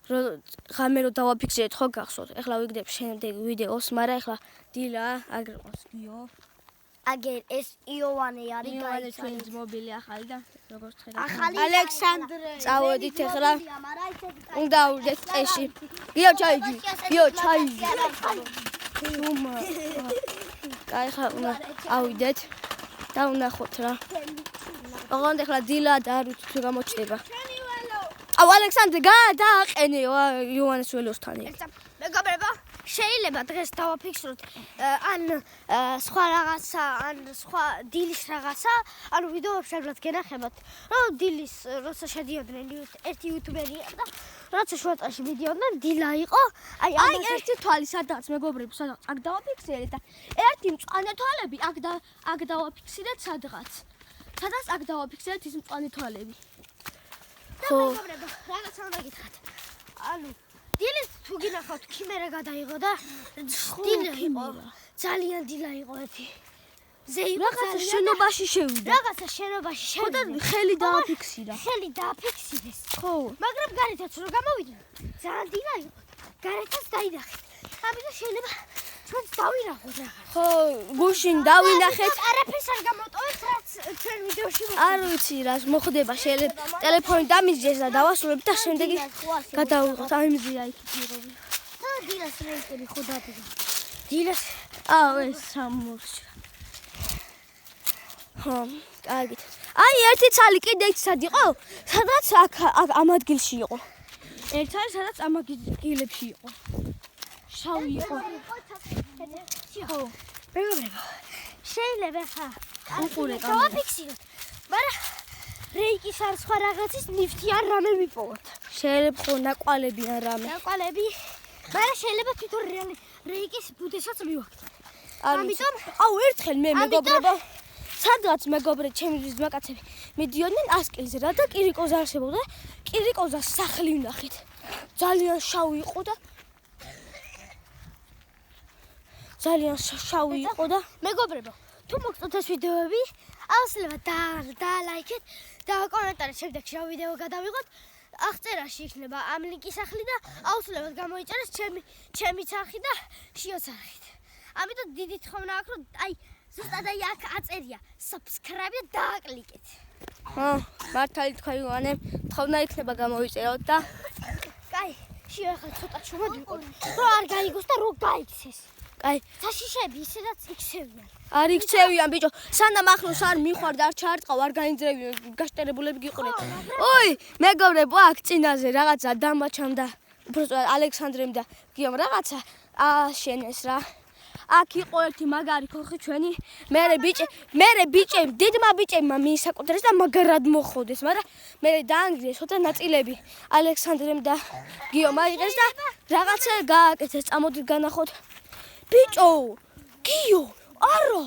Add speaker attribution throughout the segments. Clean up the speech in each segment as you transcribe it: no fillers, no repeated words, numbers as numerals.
Speaker 1: ღამე რო დავაფიქსირეთ ხო გახსოვთ ეხლა ვიგდებ შემდეგ ვიდეოს მაგრამ ეხლა დილა აგერ ყავს გიო
Speaker 2: აგერ ეს იოვანე არის
Speaker 1: იოვანე ჩვენი მობილი ახალი და როგორც ხედავთ
Speaker 2: ალექსანდრე
Speaker 1: წავედით ეხლა უნდა ავიდეთ ტყეში გიო ჩაიჯი გიო ჩაიჯი უმა კაი ხა უნდა ავიდეთ და ვნახოთ რა ოღონდ ეხლა დილა და არ ვიცი თუ გამოჩნდება აუ ალექსანდრე გადააყენე იოანეს ველოსთან
Speaker 2: მეგობრებო შეიძლება დღეს დავაფიქსიროთ ან სხვა რაღაცა ან სხვა დილის რაღაცა ანუ ვიდეოებში ალბათ გენახებათ რომ დილის როცა შედიოდნენ ერთი იუთუბერია და როცა შუაწელში მიდიოდნენ დილა იყო აი
Speaker 1: ერთი თვალი სადაც მეგობრებო სადაც აქ დავაფიქსირეთ და ერთი მწვანე თვალები აქ დავაფიქსირეთ სადღაც სადაც აქ დავაფიქსირეთ ის მწვანე თვალები
Speaker 2: ხო რაღაცა უნდა გითხრათ ანუ დილის თუ გინახავთ ქიმერა გადაიღო და დილა იყო ძალიან დილა იყო ერთი ზე იყო
Speaker 1: რაღაცა შენობაში შევიდა
Speaker 2: რაღაცა შენობაში შევიდა
Speaker 1: და ხელი დააფიქსირა
Speaker 2: ხელი დააფიქსირეს
Speaker 1: ხო
Speaker 2: მაგრამ გარეთაც რო გამოვიდნენ ძალიან დილა იყო გარეთაც დაინახეთ ამიტომ შეიძლება ჩვენც დავინახოთ რაღაც
Speaker 1: ხო გუშინ დავინახეთ
Speaker 2: არაფერს არ გამოტოვეთ რაც ჩვენ ვიდეოში
Speaker 1: არ ვიცი რა მოხდება შეიძლება ტელეფონი დამიზიეს და დავასრულებ და შემდეგი გადავიღოთ ამიზია იქით მიღები
Speaker 2: და დილას რეიტერი ხო დადგა დილას
Speaker 1: აუ ეს სამურში ხო კარგით აი ერთი ცალი კიდე იცად იყო სადაც აქ ამ ადგილში იყო ერთ არის სადაც ამ ადგილებში იყო შავი იყო
Speaker 2: ხო მეგობრებო შეიძლება ხა
Speaker 1: უყურე
Speaker 2: დავაფიქსიროთ მაგრამ რეიკის არ სხვა რაღაცის ნიფტი არ რამე ვიპოვოთ
Speaker 1: შეიძლება ხო ნაკვალები ან რამე
Speaker 2: ნაკვალები მაგრამ შეიძლება თვითონ რეიკის ბუდესაც მივაქცევთ ამიტომ
Speaker 1: აუ ერთხელ მე მეგობრებო სადღაც მეგობრე ჩემი ძმაკაცები მიდიოდნენ ასკილზე რა და კირიკოზე არსებობდა კირიკოზას სახლი ვნახეთ ძალიან შავი იყო და ძალიან შავი იყო და
Speaker 2: მეგობრებო თუ მოგწონთ ეს ვიდეოები აუცილებლად დალაიქეთ და კომენტარით შემდეგში რა ვიდეო გადავიღოთ აღწერაში იქნება ამ ლინკის სახლი და აუცილებლად გამოიწერეს ჩემი სახით და შიოს სახით ამიტომ დიდი თხოვნა აქვს რომ აი ზუსტად აი აქ აწერია subscribe და დააკლიკეთ
Speaker 1: ხო მართალი თქვა იოანე თხოვნა იქნება გამოიწეროთ და
Speaker 2: კაი შიო ახლა ცოტა შევადიყოთ რომ არ გაიგოს და რო გაიქცეს
Speaker 1: კაი
Speaker 2: საშიშები ისედაც იქცევიან
Speaker 1: არ იქცევიან ბიჭო სანამ ახლოს არ მიხვარ და არ ჩაარტყავ არ გაინძრევიან გაშტერებულები გიყურეთ ოი მეგობრებო აქ წინაზე რაღაცა დამაჩამდა უბრალოდ ალექსანდრემ და გიომ რაღაცა აშენეს რა აქ იყო ერთი მაგარი ხოხი ჩვენი მერე ბიჭე დიდმა ბიჭებმა მიისაკუთრეს და მაგრად მოხოდეს მაგრამ მე დაანგრიეს ხოთა ნაწილები ალექსანდრემ და გიომ აიღეს და რაღაცა გააკეთეს წამოდით განახოთ ბიჭო გიო არა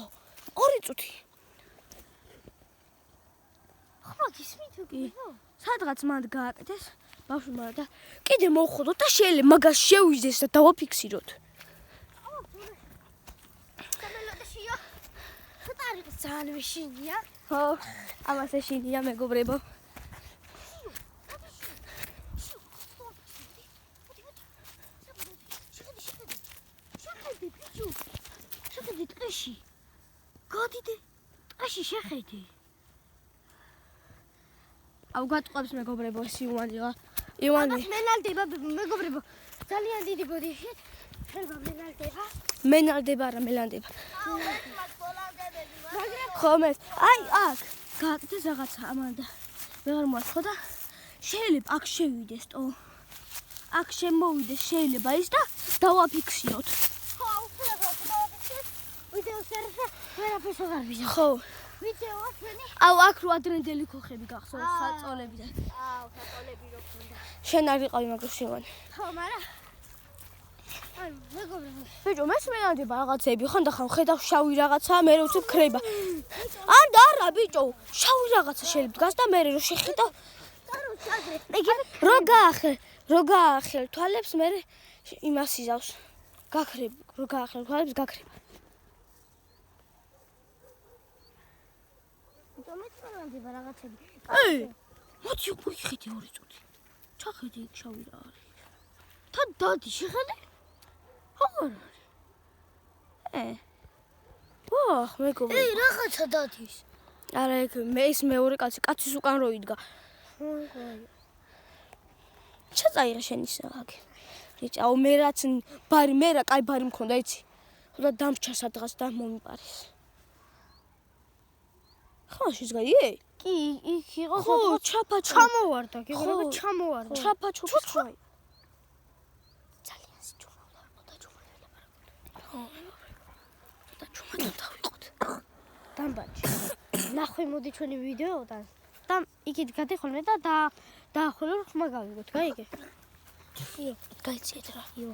Speaker 1: 2 წუთი
Speaker 2: ხო გისმით გიო
Speaker 1: სადღაც მანდ გააკეთეს ბავშვმა და კიდე მოხოდოთ და შეიძლება მაგას შევიზეს და დავაფიქსიროთ
Speaker 2: ძალიან მეშინია
Speaker 1: ხო ამას ეშინია მეგობრებო
Speaker 2: შეხედე ტყეში გადიდე ტყეში შეხედე
Speaker 1: აუ გატყვევს მეგობრებო ეს იოანე
Speaker 2: მენალდება მეგობრებო ძალიან დიდი ბოდიში ხება
Speaker 1: მენალდება რა მელანდება ხომეს აი აქ გააკეთეს რაღაცა ამანდა ვეღარ მოაწყო და შეიძლება აქ შევიდეს თო აქ შემოვიდეს შეიძლება ის და დავაფიქსიროთ
Speaker 2: ხო უბრალოდ დავაფიქსირეთ ვიდეოს ვერაფერს აღარ ვიზამ
Speaker 1: ხო
Speaker 2: ვიდეოა ჩვენი
Speaker 1: აუ აქ რო ადრენდელი ხოხები გახსოვს საწოლები და
Speaker 2: აუ საწოლები რო ქონდა
Speaker 1: შენ არ იყავი მაგრამ შევანი
Speaker 2: ხო მაგრამ აი მეგობრებო
Speaker 1: ბიჭო მე მენანდება რაღაცები ხან და ხან ხედავ შავი რაღაცა მე რო ვცებ ქრება არა ბიჭო შავი რაღაცა შეიძლება დგას და მე რო შეხედავ რო გაახელ თვალებს მე იმას იზავს გაქრებ რო გაახელ თვალებს გაქრება
Speaker 2: მენანდება რაღაცები
Speaker 1: ეი მოდი უიხედე 2 წუთი ჩახედე იქ შავი რა არის
Speaker 2: თან დადი შეხედე? აღარ არის.
Speaker 1: ვაჰ, მეგობრებო.
Speaker 2: ეი, რაღაცა დადის.
Speaker 1: არა, ეგ ეს მეორე კაცის უკან რო იდგა. ჩაწაიღე შენი საღი. რიჭაო, მე რა კაი ბარი მქონდა, იცი? ხოდა დამრჩა სადღაც და მომიპარეს. ხო, შეძგაი?
Speaker 2: კი, იქ იყო
Speaker 1: ხო, ჩაფაჩო.
Speaker 2: ჩამოვარდა, გიგონება ჩამოვარდა.
Speaker 1: ჩაფაჩო ფუჩვაი. ძალიან სიჩუმეა, ხოდა ჩუმად ელაპარაკოთ. ხო, ხოდა ჩუმად დავიყოთ.
Speaker 2: დამბაჭი. ნახვი მოდი ჩვენი ვიდეოდან. და იქით გადიხოლმე და დაახოლო რომ ხმა გავიგოთ, გაიგე?
Speaker 1: იო, გაიციეთ რა.
Speaker 2: იო.